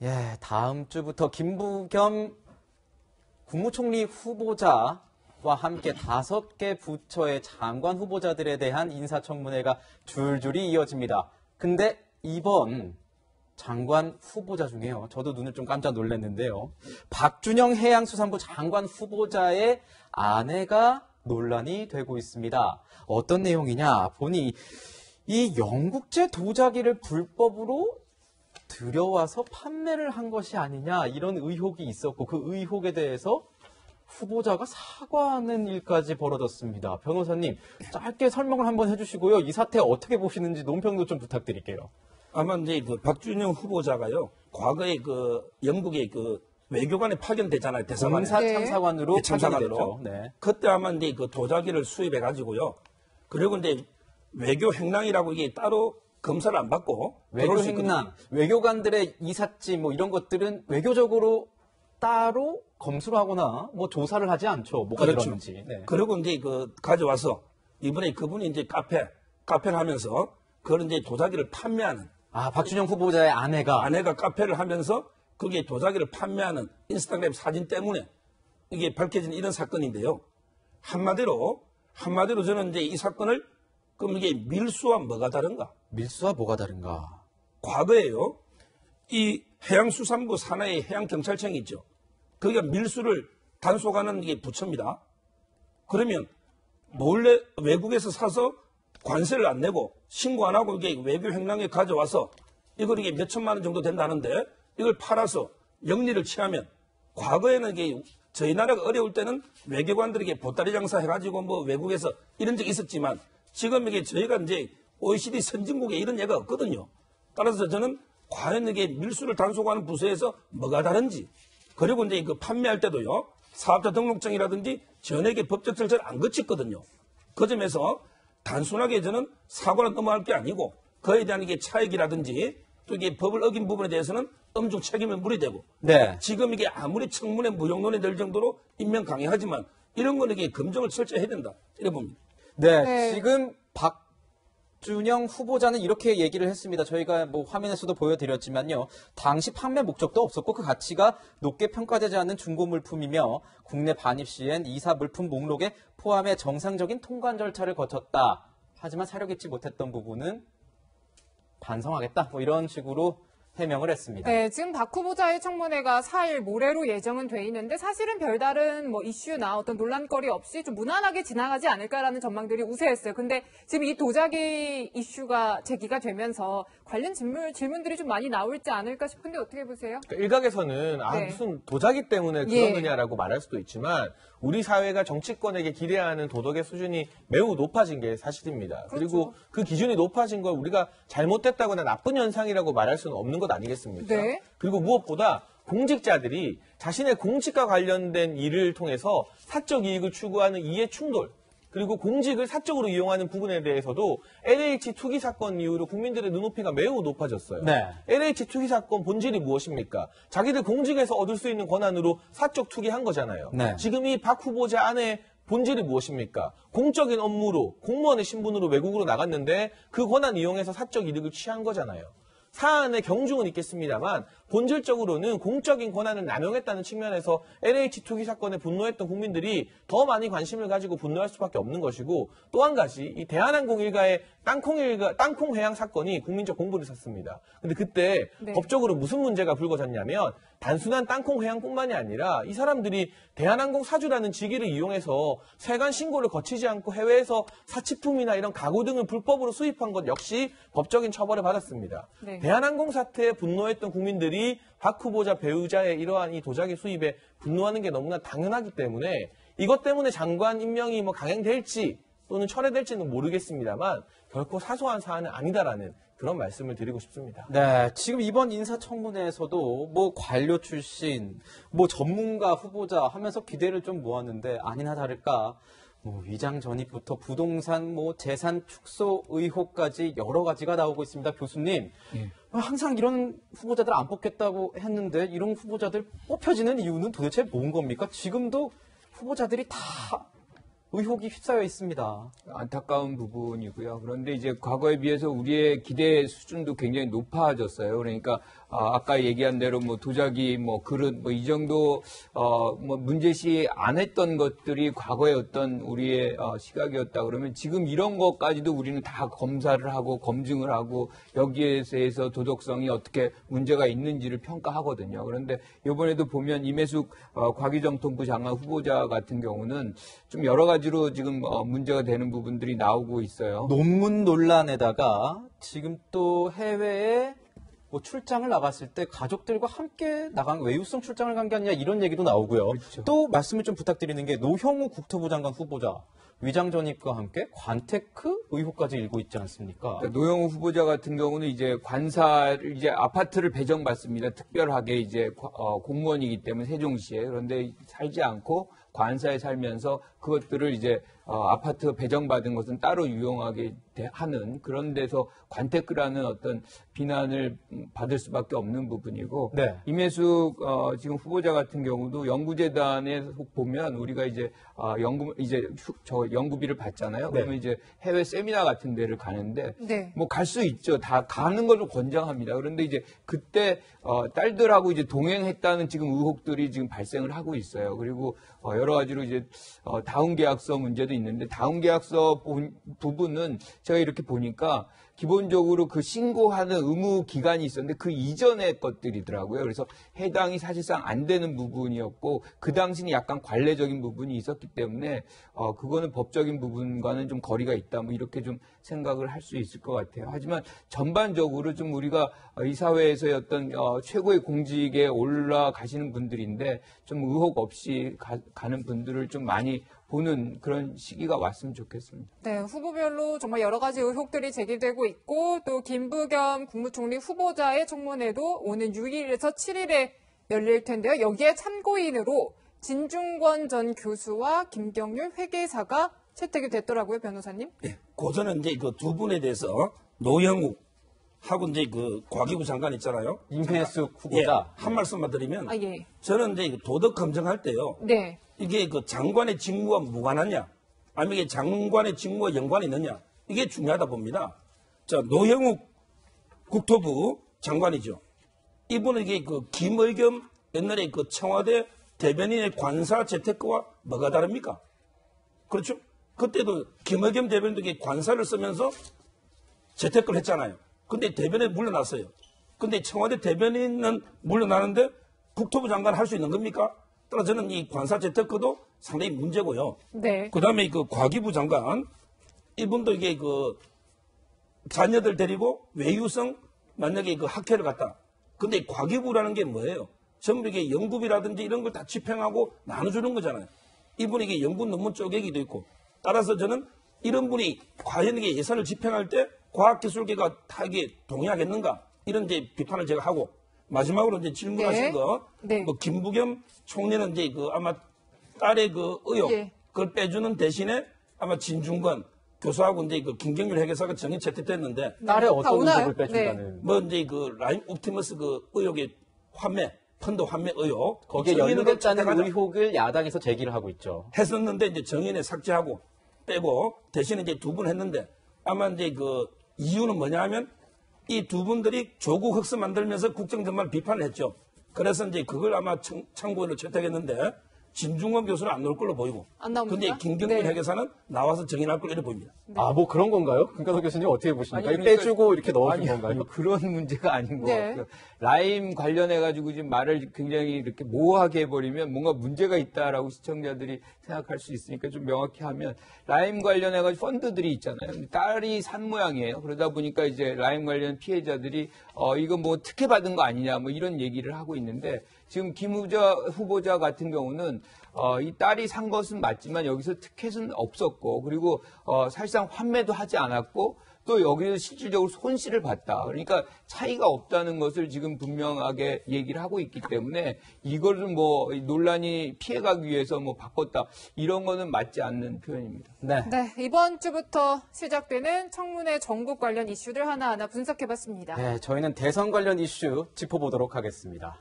예, 다음 주부터 김부겸 국무총리 후보자와 함께 5개 부처의 장관 후보자들에 대한 인사청문회가 줄줄이 이어집니다. 근데 이번 장관 후보자 중에요. 저도 눈을 좀 깜짝 놀랐는데요. 박준영 해양수산부 장관 후보자의 아내가 논란이 되고 있습니다. 어떤 내용이냐 보니 이 영국제 도자기를 불법으로 들여와서 판매를 한 것이 아니냐 이런 의혹이 있었고 그 의혹에 대해서 후보자가 사과하는 일까지 벌어졌습니다. 변호사님 짧게 설명을 한번 해주시고요. 이 사태 어떻게 보시는지 논평도 좀 부탁드릴게요. 아마 이제 그 박준영 후보자가요. 과거에 그 영국의 그 외교관에 파견됐잖아요. 대사관에. 공사 참사관으로 참사관으로. 네. 그때 아마 이제 그 도자기를 수입해 가지고요. 그리고 이제 외교 행랑이라고 이게 따로 검사를 안 받고 외교 행랑, 외교관들의 이삿짐 뭐 이런 것들은 외교적으로 따로 검수를 하거나 뭐 조사를 하지 않죠. 뭐가 그렇죠. 들었는지. 네. 그리고 이제 그 가져와서 이번에 그분이 이제 카페를 하면서 그런 이제 도자기를 판매하는. 아, 박준영 후보자의 아내가 카페를 하면서 그게 도자기를 판매하는 인스타그램 사진 때문에 이게 밝혀진 이런 사건인데요. 한마디로 저는 이제 이 사건을 그럼 이게 밀수와 뭐가 다른가? 밀수와 뭐가 다른가? 과거에요. 이 해양수산부 산하의 해양경찰청이 있죠. 거기가 밀수를 단속하는 이게 부처입니다. 그러면 몰래 외국에서 사서 관세를 안 내고 신고 안 하고 이게 외교 행랑에 가져와서 이걸 이게 몇 천만 원 정도 된다는데 이걸 팔아서 영리를 취하면 과거에는 이게 저희 나라가 어려울 때는 외교관들에게 보따리 장사 해가지고 뭐 외국에서 이런 적이 있었지만 지금 이게 저희가 이제 OECD 선진국에 이런 예가 없거든요. 따라서 저는 과연 이게 밀수를 단속하는 부서에서 뭐가 다른지 그리고 이제 그 판매할 때도요 사업자 등록증이라든지 전액의 법적 절차를 안 거쳤거든요. 그 점에서 단순하게 저는 사고를 넘어갈 게 아니고 그에 대한 이게 차익이라든지 또 이게 법을 어긴 부분에 대해서는 엄중 책임을 물어야 되고 네. 지금 이게 아무리 청문회 무용론이 될 정도로 임명 강행하지만 이런 거는 이게 검증을 철저히 해야 된다 이래 봅니다. 네, 지금 박준영 후보자는 이렇게 얘기를 했습니다. 저희가 뭐 화면에서도 보여드렸지만요. 당시 판매 목적도 없었고 그 가치가 높게 평가되지 않는 중고 물품이며 국내 반입 시엔 이사 물품 목록에 포함해 정상적인 통관 절차를 거쳤다. 하지만 사려 잊지 못했던 부분은 반성하겠다. 뭐 이런 식으로 해명을 했습니다. 네, 지금 박 후보자의 청문회가 4일 모레로 예정은 돼 있는데 사실은 별다른 뭐 이슈나 어떤 논란거리 없이 좀 무난하게 지나가지 않을까라는 전망들이 우세했어요. 근데 지금 이 도자기 이슈가 제기가 되면서 관련 질문들이 좀 많이 나올지 않을까 싶은데 어떻게 보세요? 그러니까 일각에서는 네. 무슨 도자기 때문에 예. 그러느냐라고 말할 수도 있지만 우리 사회가 정치권에게 기대하는 도덕의 수준이 매우 높아진 게 사실입니다. 그렇죠. 그리고 그 기준이 높아진 걸 우리가 잘못됐다거나 나쁜 현상이라고 말할 수는 없는 것 아니겠습니까? 네. 그리고 무엇보다 공직자들이 자신의 공직과 관련된 일을 통해서 사적 이익을 추구하는 이해 충돌 그리고 공직을 사적으로 이용하는 부분에 대해서도 LH 투기 사건 이후로 국민들의 눈높이가 매우 높아졌어요. 네. LH 투기 사건 본질이 무엇입니까? 자기들 공직에서 얻을 수 있는 권한으로 사적 투기한 거잖아요. 네. 지금 이 박 후보자 안에 본질이 무엇입니까? 공적인 업무로 공무원의 신분으로 외국으로 나갔는데 그 권한 이용해서 사적 이득을 취한 거잖아요. 사안의 경중은 있겠습니다만 본질적으로는 공적인 권한을 남용했다는 측면에서 LH 투기 사건에 분노했던 국민들이 더 많이 관심을 가지고 분노할 수밖에 없는 것이고 또 한 가지 이 대한항공 일가의 땅콩 해양 사건이 국민적 공분을 샀습니다. 근데 그때 네. 법적으로 무슨 문제가 불거졌냐면 단순한 땅콩 해양뿐만이 아니라 이 사람들이 대한항공 사주라는 직위를 이용해서 세관 신고를 거치지 않고 해외에서 사치품이나 이런 가구 등을 불법으로 수입한 것 역시 법적인 처벌을 받았습니다. 네. 대한항공 사태에 분노했던 국민들이 박 후보자 배우자의 이러한 이 도자기 수입에 분노하는 게 너무나 당연하기 때문에 이것 때문에 장관 임명이 뭐 강행될지 또는 철회될지는 모르겠습니다만 결코 사소한 사안은 아니다라는 그런 말씀을 드리고 싶습니다. 네, 지금 이번 인사청문회에서도 뭐 관료 출신, 뭐 전문가 후보자 하면서 기대를 좀 모았는데 아니나 다를까 뭐 위장 전입부터 부동산 뭐 재산 축소 의혹까지 여러 가지가 나오고 있습니다. 교수님, 항상 이런 후보자들 안 뽑겠다고 했는데 이런 후보자들 뽑혀지는 이유는 도대체 뭔 겁니까? 지금도 후보자들이 다 의혹이 휩싸여 있습니다. 안타까운 부분이고요. 그런데 이제 과거에 비해서 우리의 기대 수준도 굉장히 높아졌어요. 그러니까 아까 얘기한 대로 뭐 도자기, 뭐 그릇, 뭐 이 정도 뭐 문제시 안 했던 것들이 과거의 어떤 우리의 시각이었다 그러면 지금 이런 것까지도 우리는 다 검사를 하고 검증을 하고 여기에 대해서 도덕성이 어떻게 문제가 있는지를 평가하거든요. 그런데 이번에도 보면 임혜숙 과기정통부 장관 후보자 같은 경우는 좀 여러 가지로 지금 문제가 되는 부분들이 나오고 있어요. 논문 논란에다가 지금 또 해외에 뭐 출장을 나갔을 때 가족들과 함께 나간 외유성 출장을 간 게 아니냐 이런 얘기도 나오고요. 그렇죠. 또 말씀을 좀 부탁드리는 게 노형우 국토부 장관 후보자 위장 전입과 함께 관테크 의혹까지 일고 있지 않습니까? 그러니까 노영우 후보자 같은 경우는 이제 관사를 이제 아파트를 배정받습니다. 특별하게 이제 공무원이기 때문에 세종시에. 그런데 살지 않고 관사에 살면서 그것들을 이제 아파트 배정받은 것은 따로 유용하게 하는 그런 데서 관테크라는 어떤 비난을 받을 수밖에 없는 부분이고 네. 임혜숙 지금 후보자 같은 경우도 연구재단에 보면 우리가 이제 연구비를 받잖아요. 그러면 이제 해외 세미나 같은 데를 가는데 네. 뭐 갈 수 있죠. 다 가는 걸로 권장합니다. 그런데 이제 그때 딸들하고 이제 동행했다는 지금 의혹들이 지금 발생을 하고 있어요. 그리고 여러 가지로 이제 다운 계약서 문제도 있는데 다운 계약서 부분은 제가 이렇게 보니까 기본적으로 그 신고하는 의무 기간이 있었는데 그 이전의 것들이더라고요. 그래서 해당이 사실상 안 되는 부분이었고 그 당시는 약간 관례적인 부분이 있었기 때문에 그거는 법적인 부분과는 좀 거리가 있다. 뭐 이렇게 좀 생각을 할 수 있을 것 같아요. 하지만 전반적으로 좀 우리가 이 사회에서의 어떤 최고의 공직에 올라가시는 분들인데 좀 의혹 없이 가는 분들을 좀 많이 보는 그런 시기가 왔으면 좋겠습니다. 네, 후보별로 정말 여러 가지 의혹들이 제기되고 있고 또 김부겸 국무총리 후보자의 청문회도 오는 6일에서 7일에 열릴 텐데요. 여기에 참고인으로 진중권 전 교수와 김경률 회계사가 채택이 됐더라고요, 변호사님. 예, 고전은 이제 그 두 분에 대해서 노영욱 하고 이제 그 과기부 장관 있잖아요. 임혜숙 예, 후보자. 한 말씀만 드리면 아, 예. 저는 이제 도덕 검증할 때요. 네. 이게 그 장관의 직무와 무관하냐, 아니면 이게 장관의 직무와 연관이 있느냐, 이게 중요하다 봅니다. 자, 노영욱 국토부 장관이죠. 이분은 이게 그 김의겸 옛날에 그 청와대 대변인의 관사 재테크와 뭐가 다릅니까? 그렇죠? 그때도 김의겸 대변인도 이게 관사를 쓰면서 재테크를 했잖아요. 근데 대변인이 물러났어요. 근데 청와대 대변인은 물러나는데 국토부 장관 할 수 있는 겁니까? 따라서 저는 이 관사 재테크도 상당히 문제고요. 네. 그 다음에 그 과기부 장관, 이분도 이게 그 자녀들 데리고 외유성 만약에 그 학회를 갔다. 근데 과기부라는 게 뭐예요? 전부 이게 연구비라든지 이런 걸 다 집행하고 나눠주는 거잖아요. 이분이 이게 연구 논문 쪼개기도 있고. 따라서 저는 이런 분이 과연 이게 예산을 집행할 때 과학기술계가 다 이게 동의하겠는가? 이런 이제 비판을 제가 하고. 마지막으로 이제 질문하신 네. 거, 네. 뭐 김부겸 총리는 이제 그 아마 딸의 그 의혹, 예. 그걸 빼주는 대신에 아마 진중권 교수하고 이제 그 김경률 회계사가 정의 채택됐는데, 딸의 다 어떤 오나요? 의혹을 빼준다는. 뭐 이제 그 라임 옵티머스 그 의혹의 환매, 펀드 환매 의혹, 거기에 정의는 연루됐다는 채택하자 의혹을 야당에서 제기를 하고 있죠. 했었는데 이제 정의는 삭제하고 빼고 대신에 이제 두 분 했는데 아마 이제 그 이유는 뭐냐 하면 이 두 분들이 조국 흑수 만들면서 국정전반 비판을 했죠. 그래서 이제 그걸 아마 참고인으로 채택했는데 진중권 교수는 안 나올 걸로 보이고. 안 나옵니까? 근데 김경률 네. 회계사는 나와서 정의할 걸로 이렇게 보입니다. 아, 뭐 그런 건가요? 김관호 교수님 어떻게 보십니까? 아니, 이거 그러니까- 빼주고 이렇게 넣어준 아니, 건가요? 그런 문제가 아닌 것 네. 같고요. 라임 관련해가지고 지금 말을 굉장히 이렇게 모호하게 해버리면 뭔가 문제가 있다라고 시청자들이 생각할 수 있으니까 좀 명확히 하면 라임 관련해가지고 펀드들이 있잖아요. 근데 딸이 산 모양이에요. 그러다 보니까 이제 라임 관련 피해자들이 이거 뭐 특혜 받은 거 아니냐 뭐 이런 얘기를 하고 있는데 지금 김 후보자 같은 경우는 이 딸이 산 것은 맞지만 여기서 특혜는 없었고 그리고 사실상 환매도 하지 않았고 또 여기서 실질적으로 손실을 봤다. 그러니까 차이가 없다는 것을 지금 분명하게 얘기를 하고 있기 때문에 이거를 뭐 논란이 피해가기 위해서 뭐 바꿨다. 이런 거는 맞지 않는 표현입니다. 네. 네, 이번 주부터 시작되는 청문회 전국 관련 이슈들 하나하나 분석해봤습니다. 네, 저희는 대선 관련 이슈 짚어보도록 하겠습니다.